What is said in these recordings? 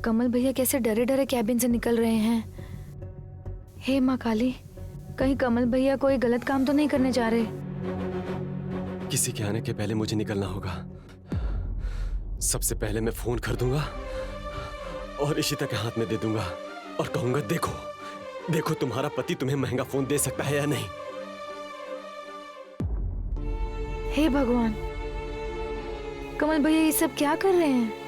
कमल भैया कैसे डरे डरे कैबिन से निकल रहे हैं। हे माँ काली, कहीं कमल भैया कोई गलत काम तो नहीं करने जा रहे। किसी के आने के पहले मुझे निकलना होगा। सबसे पहले मैं फोन कर दूंगा और इशिता के हाथ में दे दूंगा और कहूंगा, देखो देखो तुम्हारा पति तुम्हें महंगा फोन दे सकता है या नहीं। हे भगवान, कमल भैया ये सब क्या कर रहे हैं?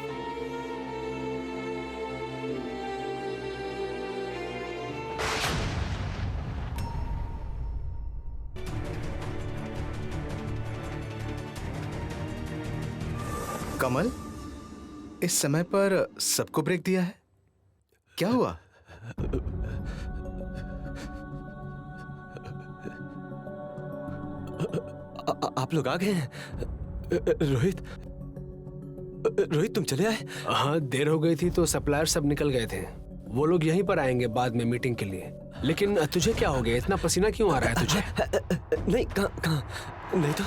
कमल, इस समय पर सबको ब्रेक दिया है, क्या हुआ? आप लोग आ गए हैं? रोहित, रोहित तुम चले आए? हाँ, देर हो गई थी तो सप्लायर सब निकल गए थे। वो लोग यहीं पर आएंगे बाद में मीटिंग के लिए। लेकिन तुझे क्या हो गया? इतना पसीना क्यों आ रहा है तुझे? नहीं, कहाँ नहीं तो।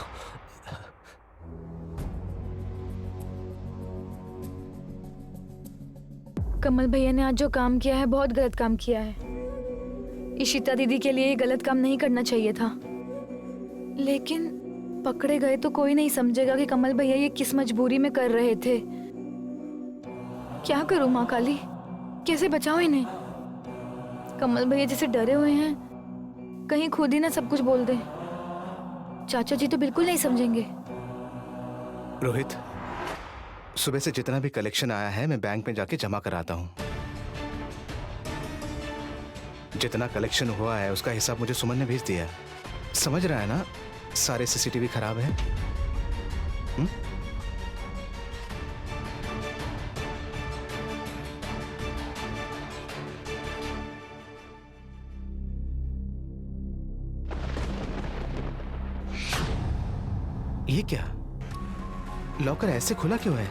कमल भैया ने आज जो काम किया है बहुत गलत काम किया है। इशिता दीदी के लिए ये गलत काम नहीं करना चाहिए था, लेकिन पकड़े गए तो कोई नहीं समझेगा कि कमल भैया ये किस मजबूरी में कर रहे थे। क्या करूं माँ काली, कैसे बचाऊं इन्हें? कमल भैया जैसे डरे हुए हैं, कहीं खुद ही ना सब कुछ बोल दे। चाचा जी तो बिल्कुल नहीं समझेंगे। रोहित, सुबह से जितना भी कलेक्शन आया है मैं बैंक में जाके जमा कराता हूँ। जितना कलेक्शन हुआ है उसका हिसाब मुझे सुमन ने भेज दिया। समझ रहा है ना, सारे सीसीटीवी खराब हैं। ये क्या, लॉकर ऐसे खुला क्यों है?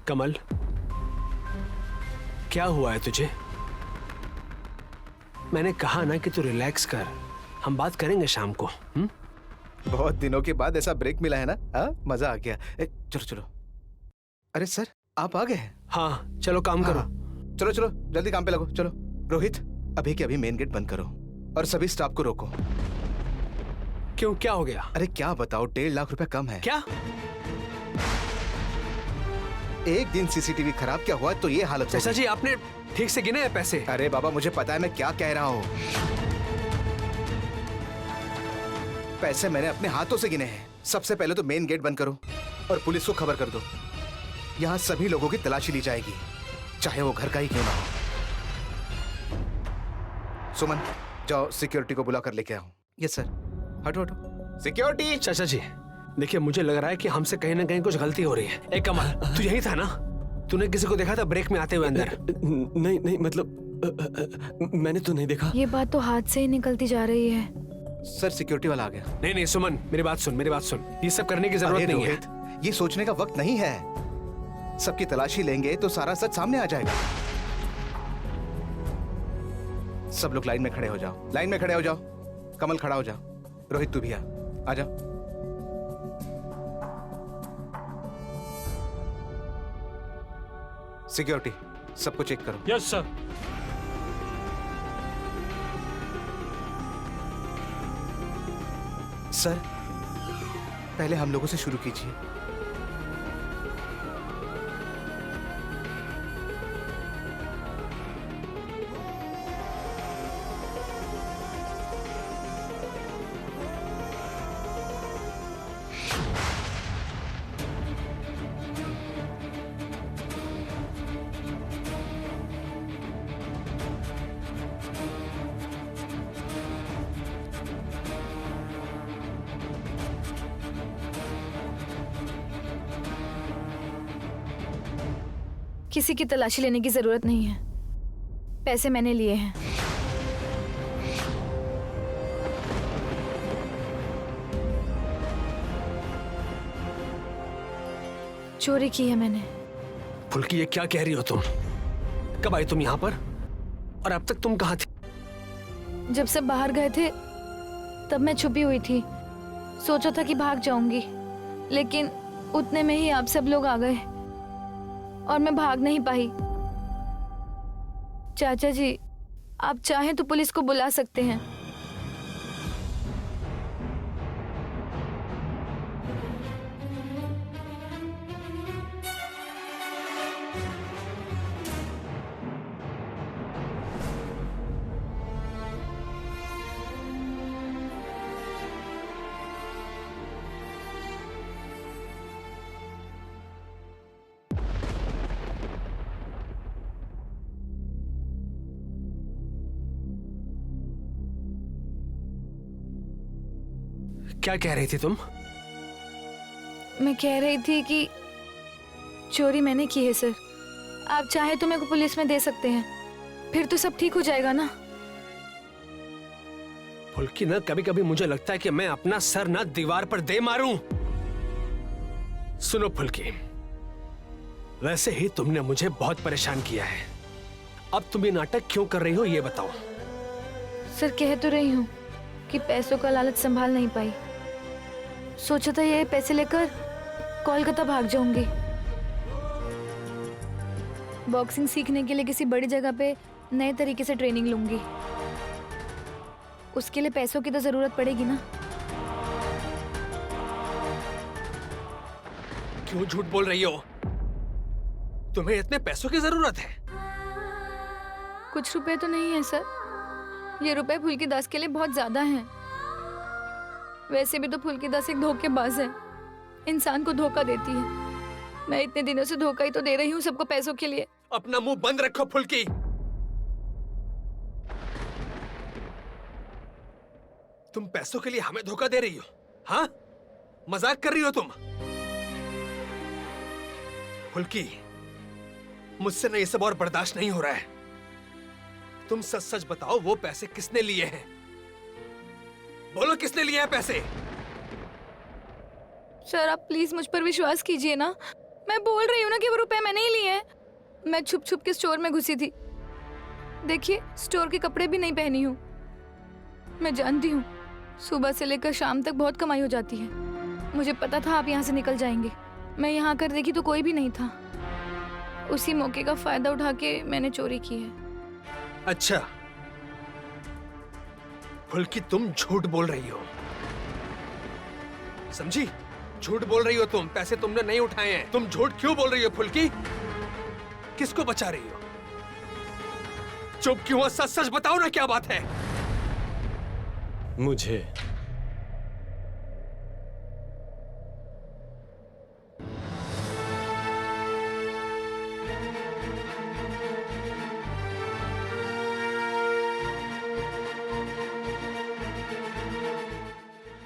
कमल, क्या हुआ है तुझे? मैंने कहा ना कि तू रिलैक्स कर, हम बात करेंगे शाम को। बहुत दिनों के बाद ऐसा ब्रेक मिला है ना। मजा आ गया। चलो चलो। अरे सर, आप आ गए? हाँ, चलो काम करो। चलो चलो, जल्दी काम पे लगो। चलो रोहित, अभी के अभी मेन गेट बंद करो और सभी स्टाफ को रोको। क्यों, क्या हो गया? अरे क्या बताओ, 1.5 लाख रुपए कम है। क्या? एक दिन सीसीटीवी खराब क्या हुआ तो ये हालत? चाचा जी, आपने ठीक से गिने हैं पैसे? अरे बाबा, मुझे पता है मैं क्या कह रहा हूँ। पैसे मैंने अपने हाथों से गिने हैं। सबसे पहले तो मेन गेट बंद करो और पुलिस को खबर कर दो। यहाँ सभी लोगों की तलाशी ली जाएगी, चाहे वो घर का ही क्यों ना हो। सुमन, जाओ सिक्योरिटी को बुला कर लेके आओ। Yes sir. हटो हटो। सिक्योरिटी। चाचा जी, देखिए मुझे लग रहा है कि हमसे कहीं ना कहीं कुछ गलती हो रही है। ए कमल, तू यही था ना? तूने किसी को देखा था ब्रेक में आते हुए अंदर? नहीं नहीं, मतलब मैंने तो नहीं देखा। ये बात तो हाथ से ही निकलती जा रही है। सर, सिक्योरिटी वाला आ गया। नहीं नहीं सुमन, मेरी बात सुन, मेरी बात सुन। ये सब करने की जरूरत नहीं है। ये सोचने का वक्त नहीं है। सबकी तलाशी लेंगे तो सारा सच सामने आ जाएगा। सब लोग लाइन में खड़े हो जाओ। लाइन में खड़े हो जाओ। कमल खड़ा हो जाओ। रोहित तू भी आ जाओ। सिक्योरिटी, सबको चेक करो। Yes sir. सर, पहले हम लोगों से शुरू कीजिए। किसी की तलाशी लेने की जरूरत नहीं है, पैसे मैंने लिए हैं। चोरी की है मैंने। फुल्की, ये क्या कह रही हो तुम? कब आई तुम यहाँ पर? और अब तक तुम कहाँ थी? जब सब बाहर गए थे तब मैं छुपी हुई थी। सोचा था कि भाग जाऊंगी, लेकिन उतने में ही आप सब लोग आ गए और मैं भाग नहीं पाई। चाचा जी, आप चाहें तो पुलिस को बुला सकते हैं। क्या कह रही थी तुम? मैं कह रही थी कि चोरी मैंने की है सर। आप चाहे तो मेरे को पुलिस में दे सकते हैं, फिर तो सब ठीक हो जाएगा ना। फुल्की ना, कभी कभी मुझे लगता है कि मैं अपना सर ना दीवार पर दे मारूं। सुनो फुल्की, वैसे ही तुमने मुझे बहुत परेशान किया है। अब तुम ये नाटक क्यों कर रही हो, ये बताओ। सर, कह तो रही हूँ कि पैसों का लालच संभाल नहीं पाई। सोचा था ये पैसे लेकर कोलकाता भाग जाऊंगी, बॉक्सिंग सीखने के लिए किसी बड़ी जगह पे नए तरीके से ट्रेनिंग लूंगी। उसके लिए पैसों की तो जरूरत पड़ेगी ना। क्यों झूठ बोल रही हो? तुम्हें इतने पैसों की जरूरत है? कुछ रुपए तो नहीं है सर, ये रुपए फुल्की दास के लिए बहुत ज्यादा हैं। वैसे भी तो फुल्की दास एक धोखेबाज है, इंसान को धोखा देती है। मैं इतने दिनों से धोखा ही तो दे रही हूँ सबको पैसों के लिए। अपना मुंह बंद रखो फुल्की। तुम पैसों के लिए हमें धोखा दे रही हो? हाँ, मजाक कर रही हो तुम? फुल्की, मुझसे ना ये सब और बर्दाश्त नहीं हो रहा है। तुम सच सच बताओ, वो पैसे किसने लिए हैं? बोलो, किसने लिए हैं पैसे? सर, आप प्लीज मुझ पर विश्वास कीजिए ना। मैं बोल रही हूँ ना कि वो रुपए मैंने ही लिए हैं। मैं छुप छुप के स्टोर में घुसी थी। देखिए, स्टोर के कपड़े भी नहीं पहनी हूँ। मैं जानती हूँ सुबह से लेकर शाम तक बहुत कमाई हो जाती है। मुझे पता था आप यहाँ से निकल जाएंगे। मैं यहाँ कर देखी तो कोई भी नहीं था। उसी मौके का फायदा उठा के मैंने चोरी की है। अच्छा फुल्की, तुम झूठ बोल रही हो, समझी? झूठ बोल रही हो तुम। पैसे तुमने नहीं उठाए हैं। तुम झूठ क्यों बोल रही हो फुल्की? किसको बचा रही हो? चुप क्यों हो? सच सच बताओ ना, क्या बात है? मुझे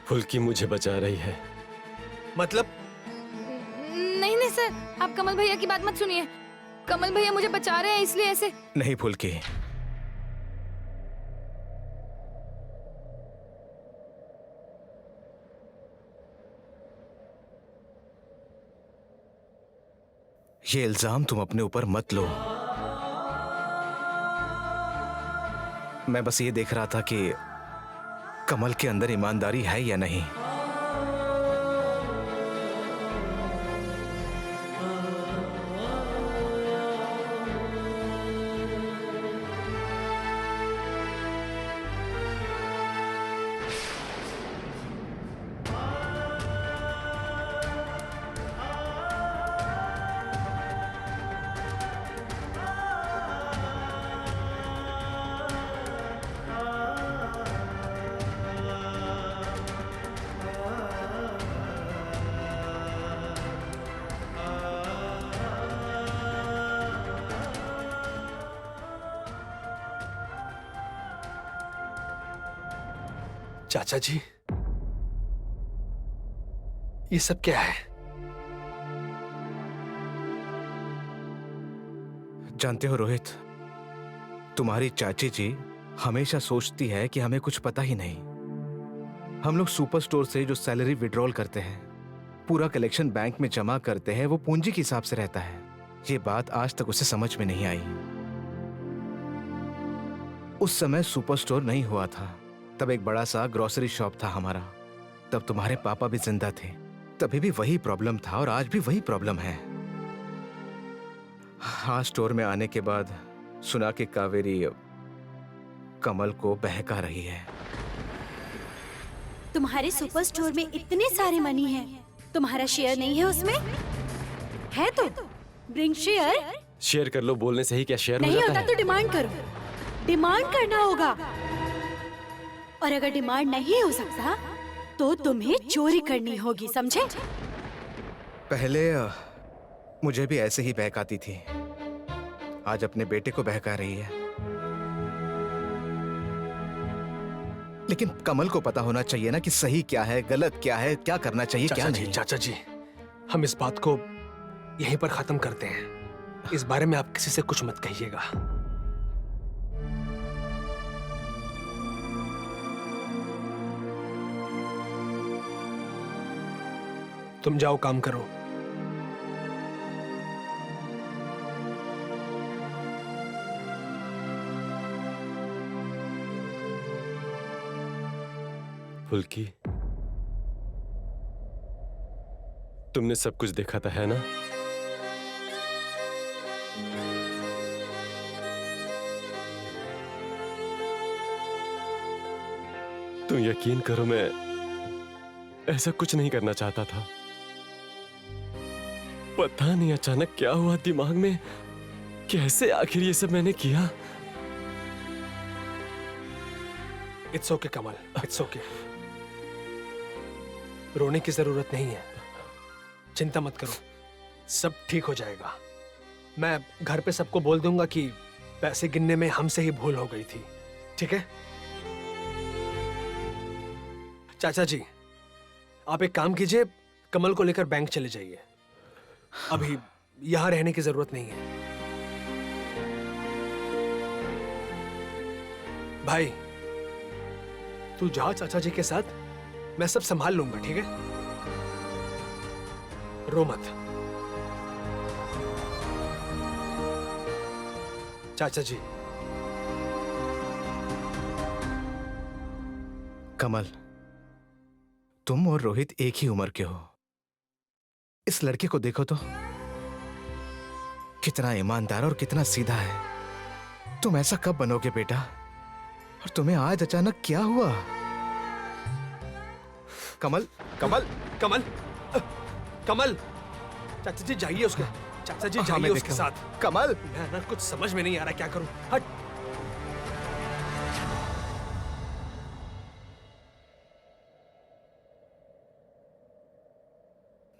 फुल्की मुझे बचा रही है। मतलब? नहीं नहीं सर, आप कमल भैया की बात मत सुनिए। कमल भैया मुझे बचा रहे हैं इसलिए ऐसे। नहीं फुल्की, ये इल्जाम तुम अपने ऊपर मत लो। मैं बस ये देख रहा था कि कमल के अंदर ईमानदारी है या नहीं। चाचा जी, ये सब क्या है? जानते हो रोहित, तुम्हारी चाची जी हमेशा सोचती है कि हमें कुछ पता ही नहीं। हम लोग सुपर स्टोर से जो सैलरी विड्रॉल करते हैं पूरा कलेक्शन बैंक में जमा करते हैं वो पूंजी के हिसाब से रहता है। ये बात आज तक उसे समझ में नहीं आई। उस समय सुपर स्टोर नहीं हुआ था, तब एक बड़ा सा ग्रोसरी शॉप था हमारा। तब तुम्हारे पापा भी जिंदा थे, तभी भी वही प्रॉब्लम था और आज भी वही प्रॉब्लम है। हाँ, स्टोर में आने के बाद सुना कि कावेरी कमल को बहका रही है। तुम्हारे सुपर स्टोर में इतने सारे मनी हैं, तुम्हारा शेयर नहीं है उसमें? है तो ब्रिंग शेयर। शेयर कर लो, बोलने से ही क्या शेयर हो नहीं जाता होता है? तो डिमांड करो, डिमांड करना होगा। और अगर डिमांड नहीं हो सकता तो तुम्हें चोरी करनी होगी, समझे? पहले मुझे भी ऐसे ही बहकाती थी, आज अपने बेटे को बहका रही है। लेकिन कमल को पता होना चाहिए ना कि सही क्या है, गलत क्या है, क्या करना चाहिए, क्या नहीं। चाचा जी, हम इस बात को यहीं पर खत्म करते हैं। इस बारे में आप किसी से कुछ मत कहिएगा। तुम जाओ, काम करो। फुल्की, तुमने सब कुछ देखा था, है ना? तुम यकीन करो, मैं ऐसा कुछ नहीं करना चाहता था। पता नहीं अचानक क्या हुआ दिमाग में, कैसे आखिर ये सब मैंने किया। It's okay Kamal, it's okay. रोने की जरूरत नहीं है, चिंता मत करो, सब ठीक हो जाएगा। मैं घर पे सबको बोल दूंगा कि पैसे गिनने में हमसे ही भूल हो गई थी, ठीक है? चाचा जी, आप एक काम कीजिए, कमल को लेकर बैंक चले जाइए। अभी यहां रहने की जरूरत नहीं है। भाई, तू जा चाचा जी के साथ, मैं सब संभाल लूंगा, ठीक है? रो मत। चाचा जी। कमल, तुम और रोहित एक ही उम्र के हो। इस लड़के को देखो तो, कितना ईमानदार और कितना सीधा है। तुम ऐसा कब बनोगे बेटा? और तुम्हें आज अचानक क्या हुआ? कमल, कमल, कमल, कमल, चाचा जी जाइए उसके, चाचा जी जाइए उसके साथ। कमल, मैं ना कुछ समझ में नहीं आ रहा, क्या करूं? हट।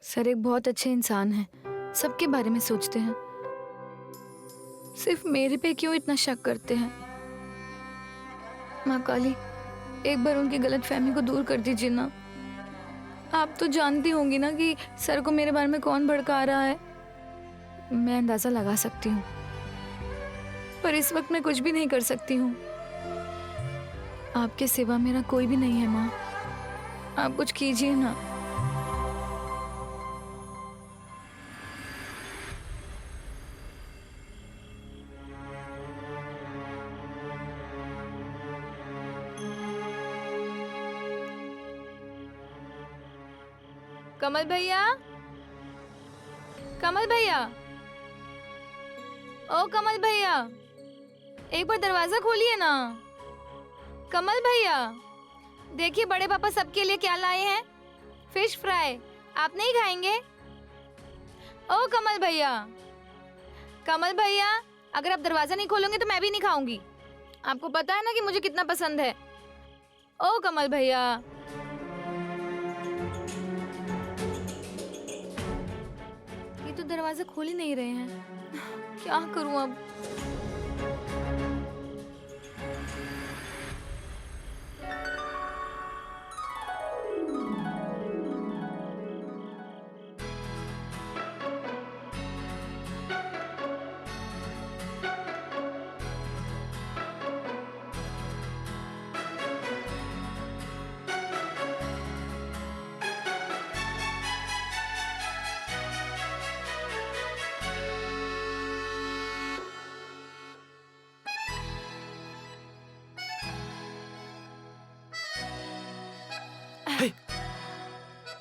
सर एक बहुत अच्छे इंसान हैं, सबके बारे में सोचते हैं, सिर्फ मेरे पे क्यों इतना शक करते हैं? माँ काली, एक बार उनकी गलतफहमी को दूर कर दीजिए ना। आप तो जानती होंगी ना कि सर को मेरे बारे में कौन भड़का रहा है। मैं अंदाजा लगा सकती हूँ, पर इस वक्त मैं कुछ भी नहीं कर सकती हूँ। आपके सिवा मेरा कोई भी नहीं है माँ, आप कुछ कीजिए ना। कमल भैया, कमल भैया, ओ कमल भैया, एक बार दरवाजा खोलिए ना। कमल भैया, देखिए बड़े पापा सबके लिए क्या लाए हैं, फिश फ्राई। आप नहीं खाएंगे? ओ कमल भैया, कमल भैया, अगर आप दरवाजा नहीं खोलोगे तो मैं भी नहीं खाऊंगी। आपको पता है ना कि मुझे कितना पसंद है। ओ कमल भैया, तो दरवाजा खोल ही नहीं रहे हैं, क्या करूं अब?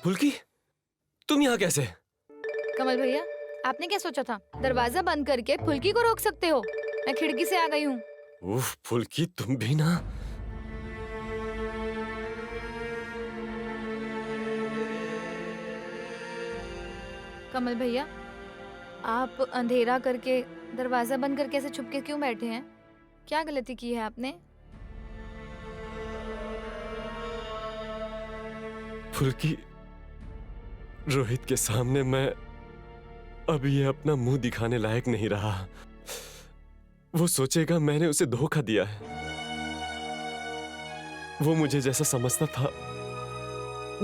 फुल्की, तुम यहाँ कैसे? कमल भैया, आपने क्या सोचा था? दरवाजा बंद करके फुल्की को रोक सकते हो? मैं खिड़की से आ गई हूँ। उफ फुल्की, तुम भी ना। कमल भैया, आप अंधेरा करके दरवाजा बंद करके ऐसे छुप के क्यों बैठे हैं? क्या गलती की है आपने? फुल्की, रोहित के सामने मैं अब ये अपना मुंह दिखाने लायक नहीं रहा। वो सोचेगा मैंने उसे धोखा दिया है। वो मुझे जैसा समझता था,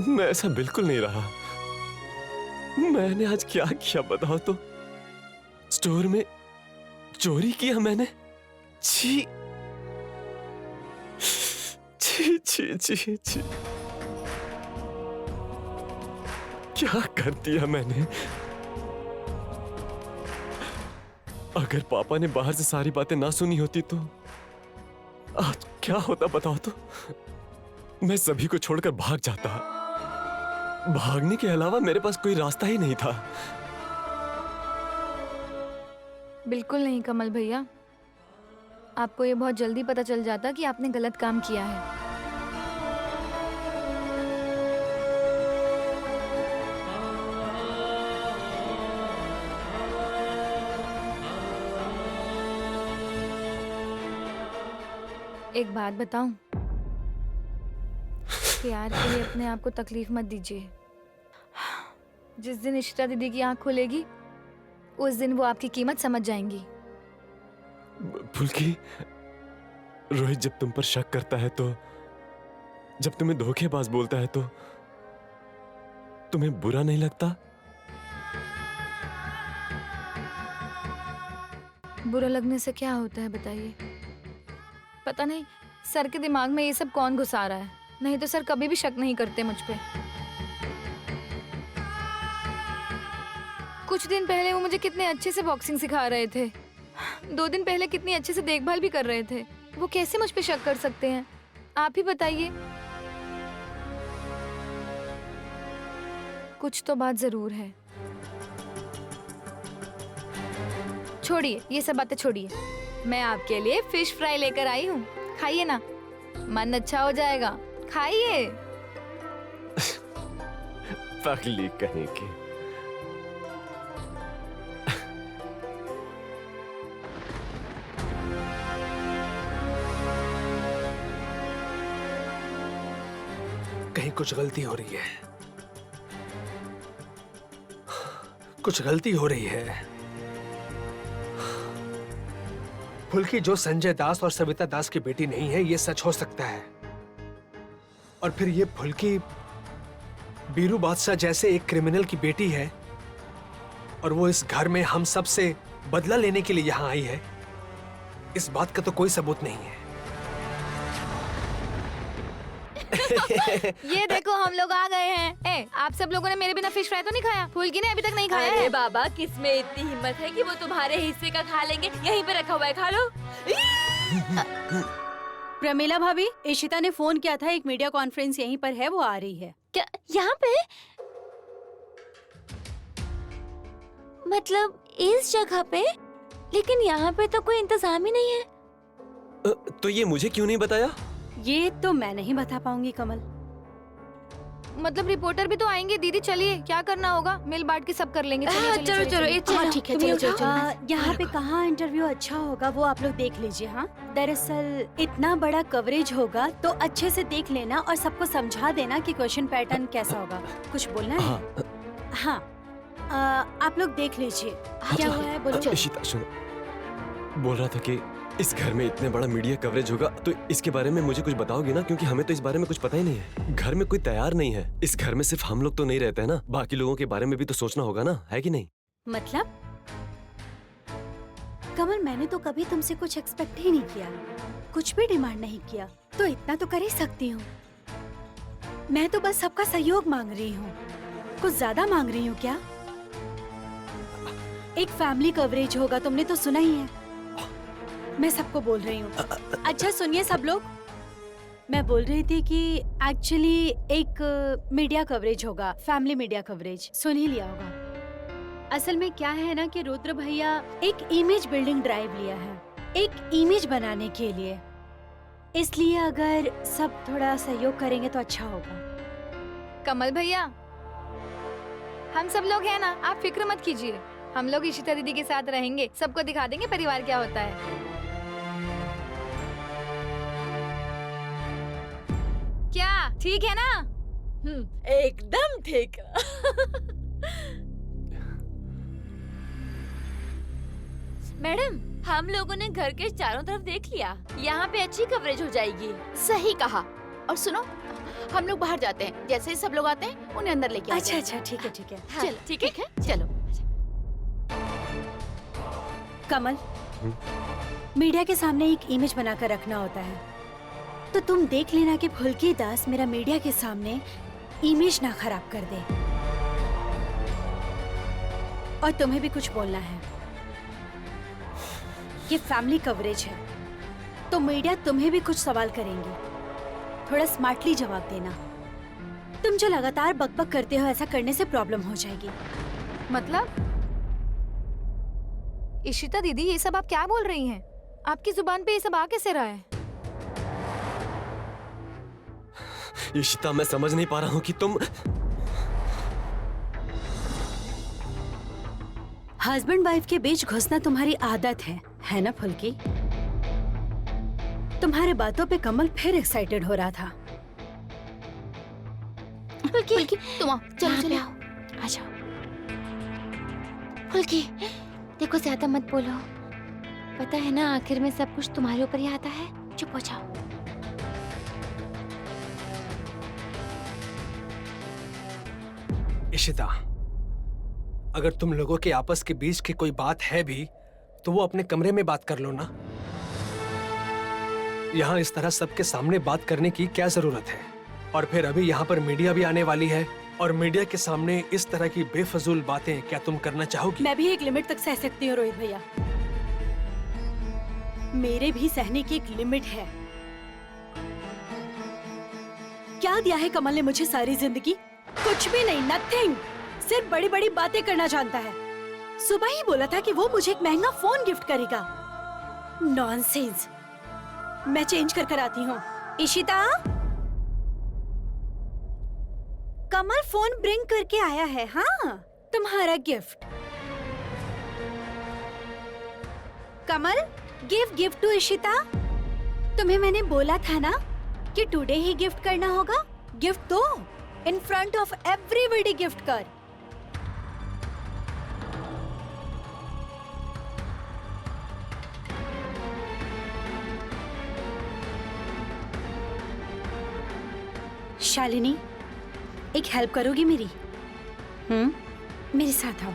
मैं ऐसा बिल्कुल नहीं रहा। मैंने आज क्या किया बताओ तो? स्टोर में चोरी किया मैंने? छी छी छी छी छी, क्या कर दिया मैंने? अगर पापा ने बाहर से सारी बातें ना सुनी होती तो आज क्या होता बताओ तो? मैं सभी को छोड़कर भाग जाता। भागने के अलावा मेरे पास कोई रास्ता ही नहीं था। बिल्कुल नहीं कमल भैया, आपको ये बहुत जल्दी पता चल जाता कि आपने गलत काम किया है। एक बात बताऊं, प्यार के लिए अपने आप को तकलीफ मत दीजिए। जिस दिन इशिता दीदी की आंख खुलेगी, उस दिन वो आपकी कीमत समझ जाएंगी। फुल्की, रोहित जब तुम पर शक करता है तो, जब तुम्हें धोखेबाज बोलता है तो तुम्हें बुरा नहीं लगता? बुरा लगने से क्या होता है बताइए? पता नहीं सर के दिमाग में ये सब कौन घुसा रहा है, नहीं तो सर कभी भी शक नहीं करते मुझ पे। कुछ दिन पहले वो मुझे कितने अच्छे से बॉक्सिंग सिखा रहे थे, 2 दिन पहले कितनी अच्छे से देखभाल भी कर रहे थे। वो कैसे मुझ पे शक कर सकते हैं? आप ही बताइए। कुछ तो बात जरूर है। छोड़िए ये सब बातें, छोड़िए। मैं आपके लिए फिश फ्राई लेकर आई हूँ, खाइए ना, मन अच्छा हो जाएगा। खाइए। पगली कहीं की। कहीं कुछ गलती हो रही है, कुछ गलती हो रही है। फुल्की जो संजय दास और सविता दास की बेटी नहीं है, ये सच हो सकता है। और फिर ये फुल्की बीरू बादशाह जैसे एक क्रिमिनल की बेटी है, और वो इस घर में हम सब से बदला लेने के लिए यहाँ आई है। इस बात का तो कोई सबूत नहीं है। ये देखो हम लोग आ गए हैं। आप सब लोगों ने मेरे बिना फिश फ्राई तो नहीं खाया? फुल्की ने अभी तक नहीं खाया अरे है। बाबा, किसमें इतनी हिम्मत है कि वो तुम्हारे हिस्से का खा लेंगे? यहीं पे रखा हुआ है, खा लो। प्रमिला भाभी, इशिता ने फोन किया था, एक मीडिया कॉन्फ्रेंस यहीं पर है, वो आ रही है। क्या यहाँ पे? मतलब इस जगह पे? लेकिन यहाँ पे तो कोई इंतजाम ही नहीं है। तो ये मुझे क्यों नहीं बताया? ये तो मैं नहीं बता पाऊंगी कमल। मतलब रिपोर्टर भी तो आएंगे। दीदी चलिए, क्या करना होगा मिल बांट के सब कर लेंगे। चलिए, चलिए, चलो चलिए, चलो, चलिए। ये चलो, ठीक है, तुम लोग चलो जाओ। यहाँ पे कहाँ इंटरव्यू अच्छा होगा वो आप लोग देख लीजिए। हाँ, दरअसल इतना बड़ा कवरेज होगा तो अच्छे से देख लेना और सबको समझा देना कि क्वेश्चन पैटर्न कैसा होगा। कुछ बोलना है? हाँ, आप लोग देख लीजिए। क्या हुआ है बोलो। इशिता सुनो, बोल रहा था कि इस घर में इतने बड़ा मीडिया कवरेज होगा तो इसके बारे में मुझे कुछ बताओगे ना, क्योंकि हमें तो इस बारे में कुछ पता ही नहीं है। घर में कोई तैयार नहीं है। इस घर में सिर्फ हम लोग तो नहीं रहते हैं ना, बाकी लोगों के बारे में भी तो सोचना होगा ना, है कि नहीं? मतलब कमल, मैंने तो कभी तुमसे कुछ एक्सपेक्ट ही नहीं किया, कुछ भी डिमांड नहीं किया, तो इतना तो कर ही सकती हूँ। मैं तो बस सबका सहयोग मांग रही हूँ, कुछ ज्यादा मांग रही हूँ क्या? एक फैमिली कवरेज होगा, तुमने तो सुना ही है। मैं सबको बोल रही हूँ। अच्छा सुनिए सब लोग, मैं बोल रही थी कि एक्चुअली एक मीडिया कवरेज होगा, फैमिली मीडिया कवरेज, सुन ही लिया होगा। असल में क्या है ना कि रुद्र भैया एक इमेज बिल्डिंग ड्राइव लिया है, एक इमेज बनाने के लिए। इसलिए अगर सब थोड़ा सहयोग करेंगे तो अच्छा होगा। कमल भैया, हम सब लोग हैं ना, आप फिक्र मत कीजिए। हम लोग इशिता दीदी के साथ रहेंगे, सबको दिखा देंगे परिवार क्या होता है। क्या ठीक है ना? एकदम ठीक। मैडम, हम लोगों ने घर के चारों तरफ देख लिया, यहाँ पे अच्छी कवरेज हो जाएगी। सही कहा। और सुनो, हम लोग बाहर जाते हैं, जैसे ही सब लोग आते हैं उन्हें अंदर लेके आते हैं। अच्छा, ठीक है, ठीक है। हाँ, चलो, ठीक है? चलो। कमल, मीडिया के सामने एक इमेज बनाकर रखना होता है, तो तुम देख लेना कि फुल्की दास मेरा मीडिया के सामने इमेज ना खराब कर दे। और तुम्हें भी कुछ बोलना है। ये फैमिली कवरेज है, तो मीडिया तुम्हें भी कुछ सवाल करेंगे, थोड़ा स्मार्टली जवाब देना। तुम जो लगातार बकबक करते हो, ऐसा करने से प्रॉब्लम हो जाएगी। मतलब इशिता दीदी, ये सब आप क्या बोल रही हैं? आपकी जुबान पे ये सब आ कैसे रहा है? इशिता, मैं समझ नहीं पा रहा हूँ कि तुम हस्बैंड वाइफ के बीच घुसना तुम्हारी आदत है ना फुल्की? तुम्हारे बातों पे कमल फिर एक्साइटेड हो रहा था। फुल्की, तुम आओ, चलो चलो, आ जाओ। फुल्की, देखो ज्यादा मत बोलो, पता है ना आखिर में सब कुछ तुम्हारे ऊपर ही आता है। चुप हो जाओ। इशिता, अगर तुम लोगों के आपस के बीच की कोई बात है भी तो वो अपने कमरे में बात कर लो ना। यहाँ इस तरह सबके सामने बात करने की क्या जरूरत है? और फिर अभी यहाँ पर मीडिया भी आने वाली है, और मीडिया के सामने इस तरह की बेफजूल बातें क्या तुम करना चाहोगी? मैं भी एक लिमिट तक सह सकती हूँ रोहित भैया, मेरे भी सहने की एक लिमिट है। क्या दिया है कमल ने मुझे सारी जिंदगी? कुछ भी नहीं, नथिंग। सिर्फ बड़ी बड़ी बातें करना जानता है। सुबह ही बोला था कि वो मुझे एक महंगा फोन गिफ्ट करेगा। नॉनसेंस। मैं चेंज कर आती हूँ। इशिता, कमल फोन ब्रिंग करके आया है। हाँ, तुम्हारा gift. Kamal, give gift to Ishita. तुम्हें मैंने बोला था ना कि टुडे ही गिफ्ट करना होगा। गिफ्ट दो, in front of everybody gift कर। शालिनी, एक हेल्प करोगी मेरी? मेरे साथ आओ।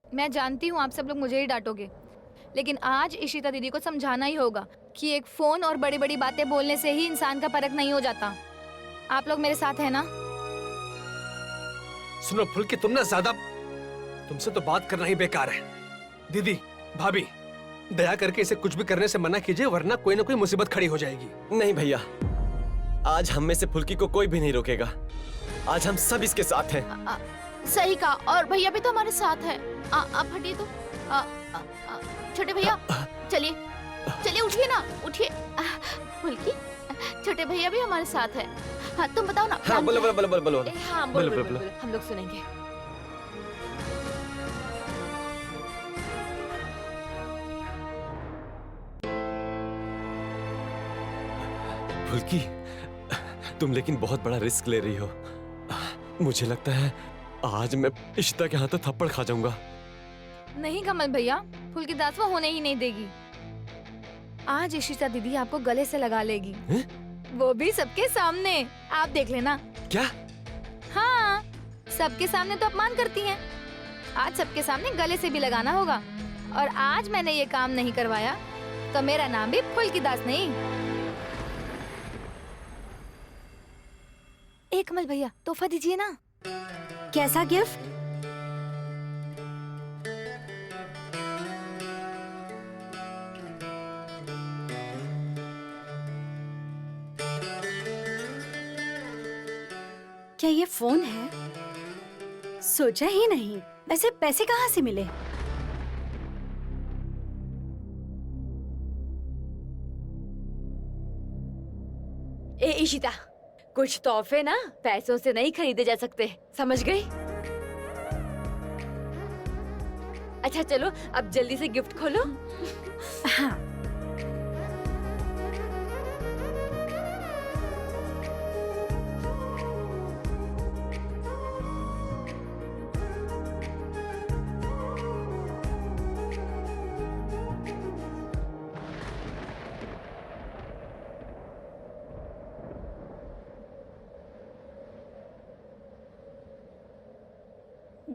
मैं जानती हूँ आप सब लोग मुझे ही डांटोगे, लेकिन आज इशिता दीदी को समझाना ही होगा कि एक फोन और बड़ी बड़ी बातें बोलने से ही इंसान का परख नहीं हो जाता। आप लोग मेरे साथ हैं ना? सुनो फुल्की, तुम ना ज्यादा, तुमसे तो बात करना ही बेकार है। दीदी, भाभी, दया करके इसे कुछ भी करने से मना कीजिए, वरना कोई ना कोई मुसीबत खड़ी हो जाएगी। नहीं भैया, आज हम में से फुल्की को कोई भी नहीं रोकेगा। आज हम सब इसके साथ हैं। सही कहा, और भैया भी तो हमारे साथ है। आप हटिए तो। छोटे भैया, चलिए चलिए, उठिए ना, उठिए। फुल्की, छोटे भैया भी हमारे साथ है। हाँ, तुम बताओ ना। हाँ, बोलो बोलो बोलो बोलो बोलो। हाँ, बोलो, बोलो, बोलो, बोलो, हम लोग सुनेंगे। फुल्की, तुम लेकिन बहुत बड़ा रिस्क ले रही हो। मुझे लगता है आज मैं इशिता के हाथों थप्पड़ खा जाऊंगा। नहीं कमल भैया, फुल्की दास वो होने ही नहीं देगी। आज इशिता दीदी आपको गले से लगा लेगी। वो भी सबके सामने। आप देख लेना। क्या? हाँ, सबके सामने तो अपमान करती हैं। आज सबके सामने गले से भी लगाना होगा। और आज मैंने ये काम नहीं करवाया तो मेरा नाम भी फुल्की दास नहीं। एक कमल भैया तोहफा दीजिए ना। कैसा गिफ्ट? क्या ये फोन है? सोचा ही नहीं। वैसे पैसे कहाँ से मिले? ए इशिता, कुछ तोहफे ना पैसों से नहीं खरीदे जा सकते, समझ गई? अच्छा चलो अब जल्दी से गिफ्ट खोलो। हाँ।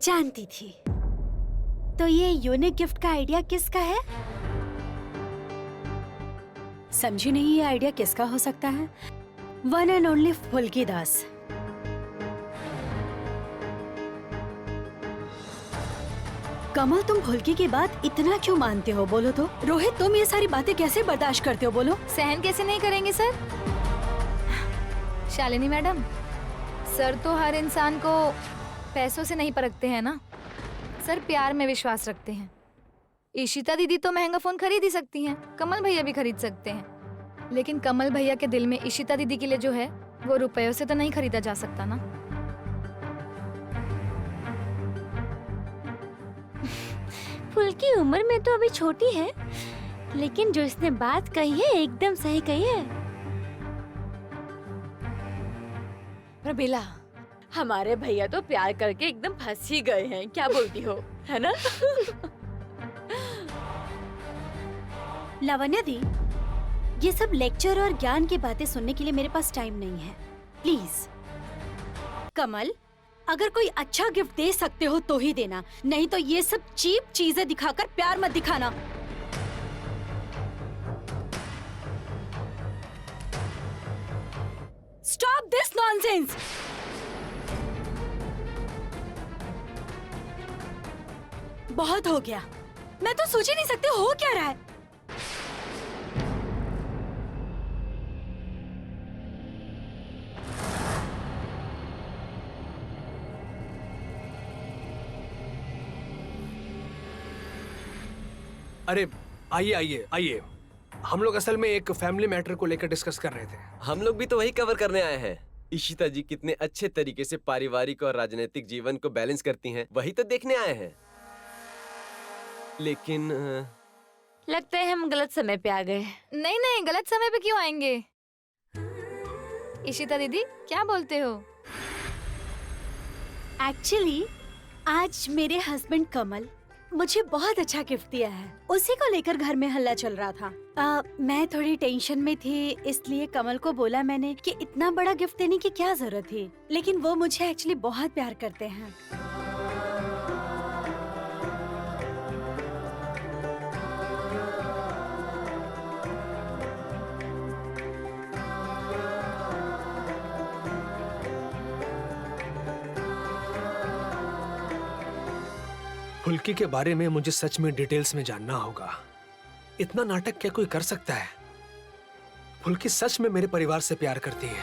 जानती थी। तो ये यूनिक गिफ्ट का आइडिया किसका है? समझी नहीं ये आइडिया किसका हो सकता है? वन एंड ओनली फुल्की दास। कमल, तुम फुल्की की बात इतना क्यों मानते हो? बोलो तो। रोहित, तुम ये सारी बातें कैसे बर्दाश्त करते हो? बोलो। सहन कैसे नहीं करेंगे सर? शालिनी मैडम, सर तो हर इंसान को पैसों से नहीं परखते हैं ना सर, प्यार में विश्वास रखते हैं। इशिता दीदी तो महंगा फोन खरीद ही सकती हैं, कमल भैया भी खरीद सकते हैं, लेकिन कमल भैया के दिल में इशिता दीदी के लिए जो है वो रुपयों से तो नहीं खरीदा जा सकता ना। फुल्की उम्र में तो अभी छोटी है, लेकिन जो इसने बात कही है एकदम सही कही है। प्रबीला, हमारे भैया तो प्यार करके एकदम फंस ही गए हैं, क्या बोलती हो, है ना? लावण्या दी, ये सब लेक्चर और ज्ञान की बातें सुनने के लिए मेरे पास टाइम नहीं है, प्लीज। कमल, अगर कोई अच्छा गिफ्ट दे सकते हो तो ही देना, नहीं तो ये सब चीप चीजें दिखाकर प्यार मत दिखाना। Stop this nonsense. बहुत हो गया, मैं तो सोच ही नहीं सकती हो क्या रहा है। अरे आइए आइए आइए, हम लोग असल में एक फैमिली मैटर को लेकर डिस्कस कर रहे थे। हम लोग भी तो वही कवर करने आए हैं। इशिता जी कितने अच्छे तरीके से पारिवारिक और राजनीतिक जीवन को बैलेंस करती हैं, वही तो देखने आए हैं। लेकिन लगता है हम गलत समय पे आ गए। नहीं नहीं, गलत समय पे क्यों आएंगे? इशिता दीदी क्या बोलते हो? एक्चुअली आज मेरे हस्बैंड कमल मुझे बहुत अच्छा गिफ्ट दिया है, उसी को लेकर घर में हल्ला चल रहा था। मैं थोड़ी टेंशन में थी, इसलिए कमल को बोला मैंने कि इतना बड़ा गिफ्ट देने की क्या जरूरत थी, लेकिन वो मुझे एक्चुअली बहुत प्यार करते हैं। फुल्की के बारे में मुझे सच में डिटेल्स में जानना होगा। इतना नाटक क्या कोई कर सकता है? फुल्की सच में मेरे परिवार से प्यार करती है।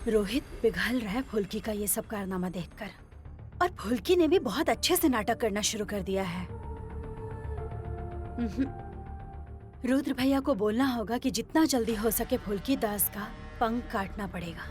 रोहित पिघल रहा है फुल्की का ये सब कारनामा देखकर, और फुल्की ने भी बहुत अच्छे से नाटक करना शुरू कर दिया है। रुद्र भैया को बोलना होगा कि जितना जल्दी हो सके फुल्की दास का पंख काटना पड़ेगा।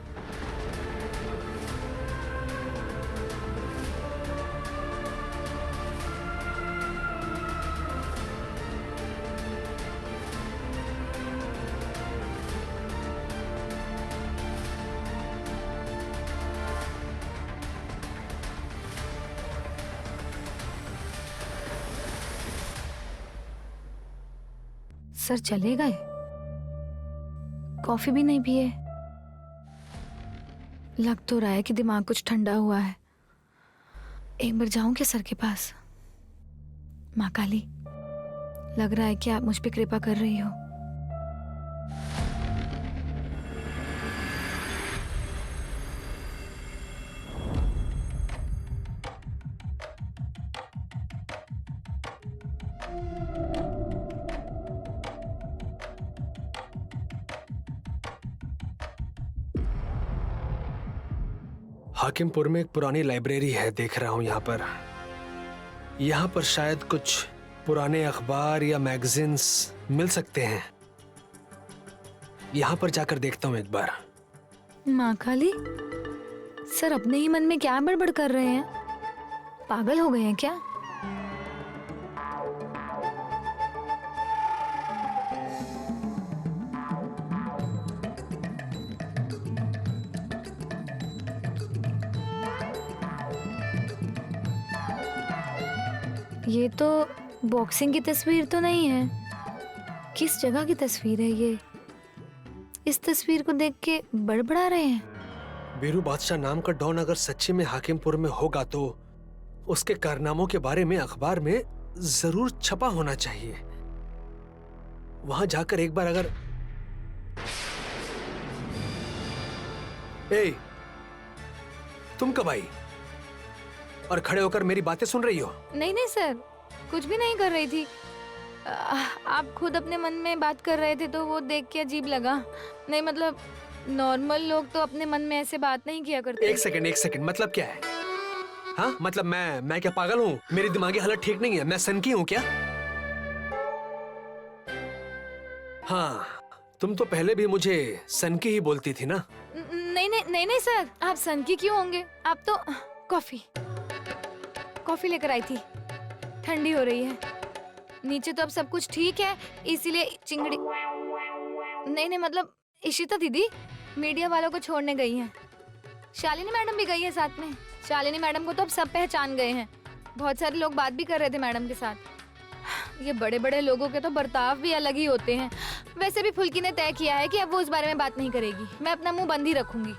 सर चले गए? कॉफी भी नहीं पिए? लग तो रहा है कि दिमाग कुछ ठंडा हुआ है। एक बार जाऊं क्या सर के पास? माँ काली, लग रहा है कि आप मुझ पे कृपा कर रही हो। हाकिमपुर में एक पुरानी लाइब्रेरी है, देख रहा हूं यहाँ पर शायद कुछ पुराने अखबार या मैगजीन्स मिल सकते हैं। यहाँ पर जाकर देखता हूँ एक बार। माँ काली, सर अपने ही मन में क्या बड़बड़ कर रहे हैं? पागल हो गए हैं क्या? ये तो बॉक्सिंग की तस्वीर तो नहीं है। किस जगह की तस्वीर है ये? इस तस्वीर को देख के बड़बड़ा रहे हैं। बीरू बादशाह नाम का डॉन अगर सच्ची में हाकिमपुर में होगा तो उसके कारनामों के बारे में अखबार में जरूर छपा होना चाहिए। वहां जाकर एक बार अगर ए, तुम कब आई और खड़े होकर मेरी बातें सुन रही हो? नहीं नहीं सर, कुछ भी नहीं कर रही थी। आप खुद अपने मन में बात कर रहे थे तो वो देख के अजीब लगा। नहीं मतलब नॉर्मल लोग तो अपने मन में ऐसे बात नहीं किया करते। एक सेकंड, मतलब क्या है? हाँ मतलब मैं क्या पागल हूँ? मेरी दिमागी हालत ठीक नहीं है? मैं सनकी हूँ क्या? हाँ, तुम तो पहले भी मुझे सनकी ही बोलती थी ना। नहीं सर, आप सनकी क्यों होंगे? आप तो कॉफी लेकर आई थी, ठंडी हो रही है। नीचे तो अब सब कुछ ठीक है, इसीलिए चिंगड़ी नहीं मतलब इशिता दीदी मीडिया वालों को छोड़ने गई हैं। शालिनी मैडम भी गई है साथ में। शालिनी मैडम को तो अब सब पहचान गए हैं। बहुत सारे लोग बात भी कर रहे थे मैडम के साथ। ये बड़े बड़े लोगों के तो बर्ताव भी अलग ही होते हैं। वैसे भी फुल्की ने तय किया है कि अब वो उस बारे में बात नहीं करेगी। मैं अपना मुंह बंद ही रखूंगी,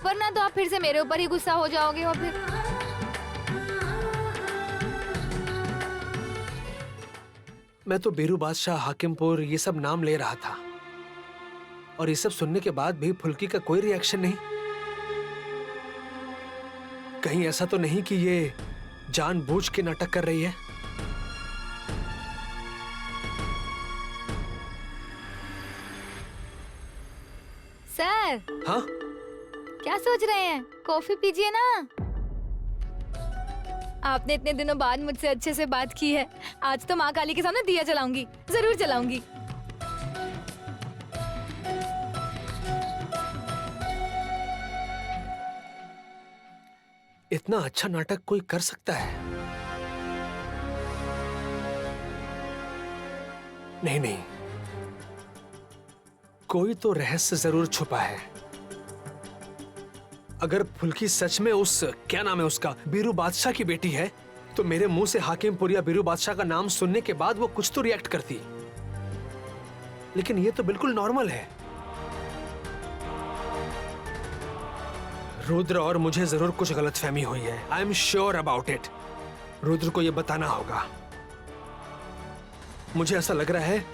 वरना तो आप फिर से मेरे ऊपर ही गुस्सा हो जाओगे। और फिर मैं तो बीरू बादशाह, हाकिमपुर ये सब नाम ले रहा था और ये सब सुनने के बाद भी फुल्की का कोई रिएक्शन नहीं। कहीं ऐसा तो नहीं कि ये जानबूझ के नाटक कर रही है? सर, हाँ क्या सोच रहे हैं? कॉफी पीजिए ना। आपने इतने दिनों बाद मुझसे अच्छे से बात की है। आज तो माँ काली के सामने दिया जलाऊंगी, जरूर जलाऊंगी। इतना अच्छा नाटक कोई कर सकता है? नहीं, कोई तो रहस्य जरूर छुपा है। अगर फुल्की सच में उस क्या नाम है उसका, बीरू बादशाह की बेटी है, तो मेरे मुंह से हाकिमपुर या बीरू बादशाह का नाम सुनने के बाद वो कुछ तो रिएक्ट करती। लेकिन ये तो बिल्कुल नॉर्मल है। रुद्र और मुझे जरूर कुछ गलतफहमी हुई है। I am sure about it. Rudra को यह बताना होगा। मुझे ऐसा लग रहा है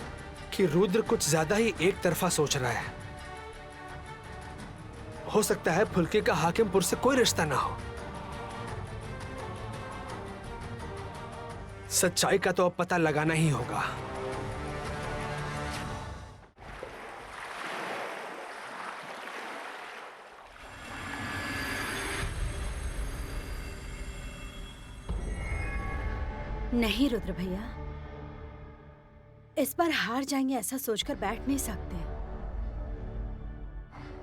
कि रुद्र कुछ ज्यादा ही एक तरफा सोच रहा है। हो सकता है फुल्की का हाकिमपुर से कोई रिश्ता ना हो। सच्चाई का तो अब पता लगाना ही होगा। नहीं रुद्र भैया, इस बार हार जाएंगे ऐसा सोचकर बैठ नहीं सकते।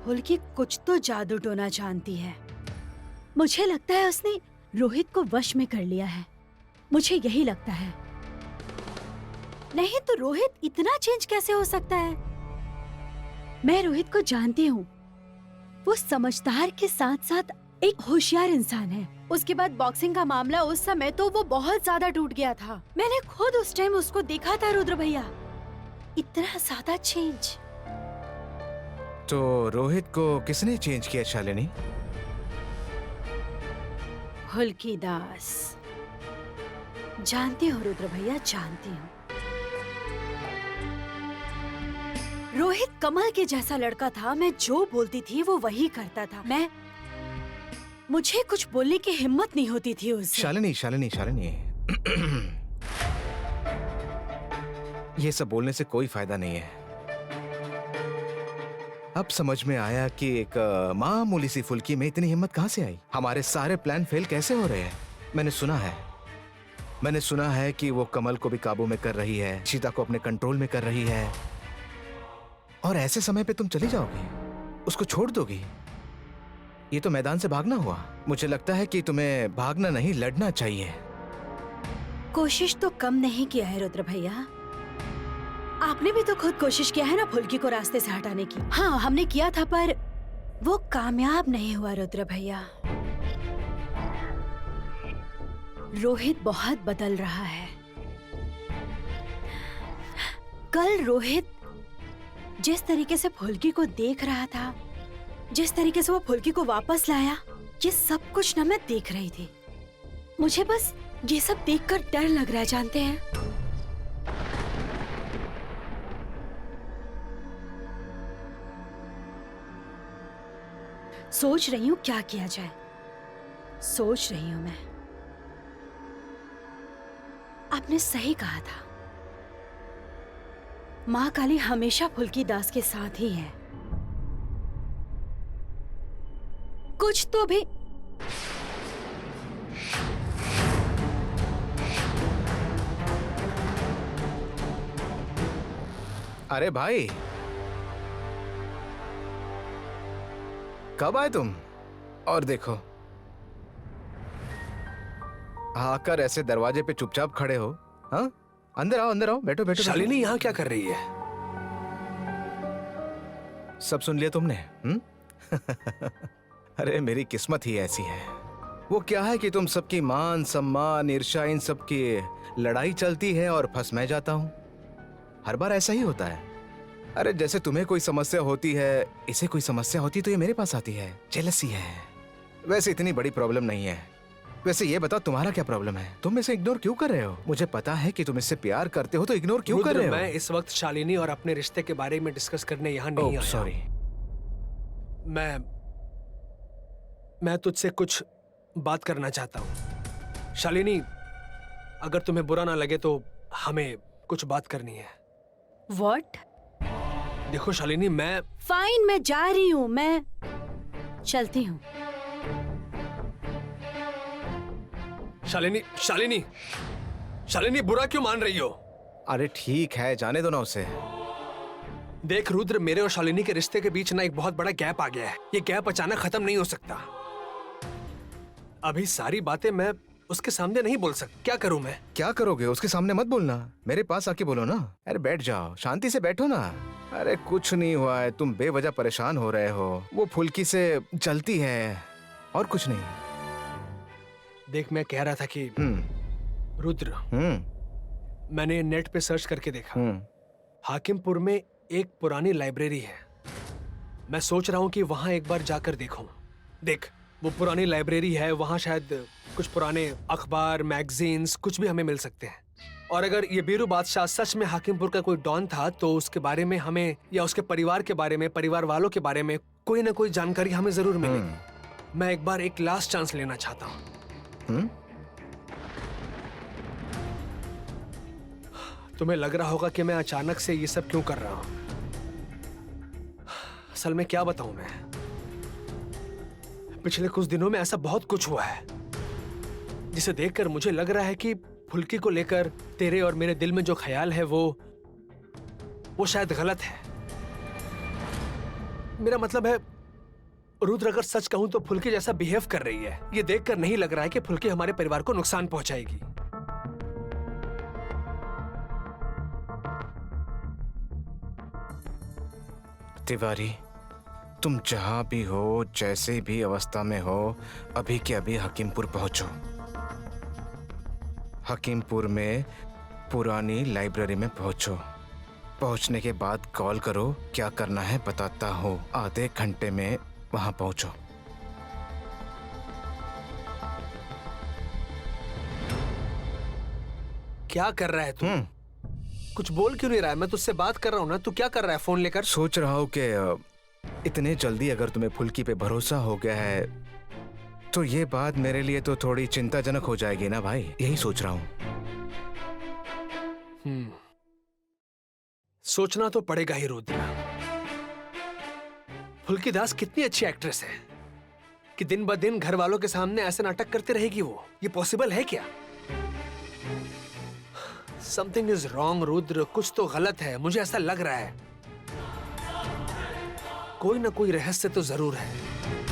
फुल्की कुछ तो जादू टोना जानती है। मुझे लगता है उसने रोहित को वश में कर लिया है। मुझे यही लगता है। नहीं तो रोहित इतना चेंज कैसे हो सकता है? मैं रोहित को जानती हूँ। वो समझदार के साथ साथ एक होशियार इंसान है। उसके बाद बॉक्सिंग का मामला, उस समय तो वो बहुत ज्यादा टूट गया था। मैंने खुद उस टाइम उसको देखा था रुद्र भैया। इतना ज्यादा चेंज। तो रोहित को किसने चेंज किया शालिनी? फुल्की दास। जानती हूँ रुद्र भैया, जानती हूँ। रोहित कमल के जैसा लड़का था। मैं जो बोलती थी वो वही करता था। मुझे कुछ बोलने की हिम्मत नहीं होती थी उससे। शालिनी, शालिनी, शालिनी, ये सब बोलने से कोई फायदा नहीं है। अब समझ में आया कि एक मामूली सी फुल्की में इतनी हिम्मत कहां से आई। हमारे सारे प्लान फेल कैसे हो रहे हैं। मैंने सुना है कि वो कमल को भी काबू में कर रही है, शीता को अपने कंट्रोल में कर रही है, और ऐसे समय पे तुम चली जाओगी, उसको छोड़ दोगी। ये तो मैदान से भागना हुआ। मुझे लगता है कि तुम्हें भागना नहीं, लड़ना चाहिए। कोशिश तो कम नहीं किया है रुद्र भैया। आपने भी तो खुद कोशिश किया है ना फुल्की को रास्ते से हटाने की। हाँ, हमने किया था, पर वो कामयाब नहीं हुआ रुद्र भैया। रोहित बहुत बदल रहा है। कल रोहित जिस तरीके से फुल्की को देख रहा था, जिस तरीके से वो फुल्की को वापस लाया, ये सब कुछ ना मैं देख रही थी। मुझे बस ये सब देखकर डर लग रहा है, जानते हैं। सोच रही हूँ क्या किया जाए। सोच रही हूँ मैं। आपने सही कहा था, माँ काली हमेशा फुल्की दास के साथ ही है। कुछ तो भी अरे भाई, कब आए तुम? और देखो, आकर ऐसे दरवाजे पे चुपचाप खड़े हो। हाँ, अंदर आओ, अंदर आओ, बैठो बैठो। शालिनी यहाँ क्या कर रही है? सब सुन लिया तुमने? अरे मेरी किस्मत ही ऐसी है। वो क्या है कि तुम सबकी मान सम्मान ईर्ष्या इन सब की लड़ाई चलती है और फंस मैं जाता हूँ। हर बार ऐसा ही होता है। अरे जैसे तुम्हें कोई समस्या होती है, इसे कोई समस्या होती तो ये मेरे पास आती है। जेलसी है। वैसे इतनी बड़ी प्रॉब्लम नहीं है। वैसे ये बताओ, तुम्हारा क्या प्रॉब्लम है? तुम इसे इग्नोर क्यों कर रहे हो? मुझे पता है कि तुम इससे प्यार करते हो, तो इग्नोर क्यों कर रहे हो? मैं इस वक्त शालिनी और अपने रिश्ते के बारे में डिस्कस करने यहाँ नहीं आया। सॉरी। मैं तुझसे कुछ बात करना चाहता हूँ। शालिनी, अगर तुम्हें बुरा ना लगे तो हमें कुछ बात करनी है। What? देखो शालिनी, फाइन, मैं जा रही हूँ, मैं चलती हूँ। शालिनी बुरा क्यों मान रही हो? अरे ठीक है, जाने दो ना उसे। देख रुद्र, मेरे और शालिनी के रिश्ते के बीच ना एक बहुत बड़ा गैप आ गया है। ये गैप अचानक खत्म नहीं हो सकता। अभी सारी बातें मैं उसके सामने नहीं बोल सकता। क्या करूं मैं? क्या करोगे? उसके सामने मत बोलना, मेरे पास आके बोलो ना। अरे बैठ जाओ, शांति से बैठो ना। अरे कुछ नहीं हुआ है, तुम बेवजह परेशान हो रहे हो। वो फुल्की से जलती है और कुछ नहीं। देख, मैं कह रहा था कि रुद्र, मैंने नेट पे सर्च करके देखा, हाकिमपुर में एक पुरानी लाइब्रेरी है। मैं सोच रहा हूँ कि वहां एक बार जाकर देखूं। देख, वो पुरानी लाइब्रेरी है, वहां शायद कुछ पुराने अखबार, मैगजीन्स, कुछ भी हमें मिल सकते हैं। और अगर ये बीरू बादशाह सच में हाकिमपुर का कोई डॉन था, तो उसके बारे में हमें, या उसके परिवार के बारे में, परिवार वालों के बारे में कोई ना कोई जानकारी हमें जरूर मिलेगी। मैं एक बार एक लास्ट चांस लेना चाहता हूँ। तुम्हें लग रहा होगा कि मैं अचानक से ये सब क्यों कर रहा हूँ। असल में क्या बताऊं मैं, पिछले कुछ दिनों में ऐसा बहुत कुछ हुआ है जिसे देखकर मुझे लग रहा है कि फुल्की को लेकर तेरे और मेरे दिल में जो ख्याल है वो शायद गलत है। मेरा मतलब है, रुद्र, अगर सच कहूं तो फुल्की जैसा बिहेव कर रही है, ये देखकर नहीं लग रहा है कि फुल्की हमारे परिवार को नुकसान पहुंचाएगी। तिवारी, तुम जहां भी हो, जैसे भी अवस्था में हो, अभी के अभी हकीमपुर पहुंचो। हकीमपुर में पुरानी लाइब्रेरी में पहुंचो। पहुंचने के बाद कॉल करो, क्या करना है बताता हूँ। आधे घंटे में वहां पहुंचो। क्या कर रहा है तू? कुछ बोल क्यों नहीं रहा है? मैं तुझसे बात कर रहा हूँ ना, तू क्या कर रहा है फोन लेकर? सोच रहा हूँ कि इतने जल्दी अगर तुम्हें फुल्की पे भरोसा हो गया है तो ये बात मेरे लिए तो थोड़ी चिंताजनक हो जाएगी ना भाई, यही सोच रहा हूँ। सोचना तो पड़ेगा ही रुद्र। फुल्की दास कितनी अच्छी एक्ट्रेस है कि दिन ब दिन घर वालों के सामने ऐसे नाटक करती रहेगी वो। ये पॉसिबल है क्या? समथिंग इज रॉन्ग रुद्र, कुछ तो गलत है, मुझे ऐसा लग रहा है। कोई ना कोई रहस्य तो जरूर है।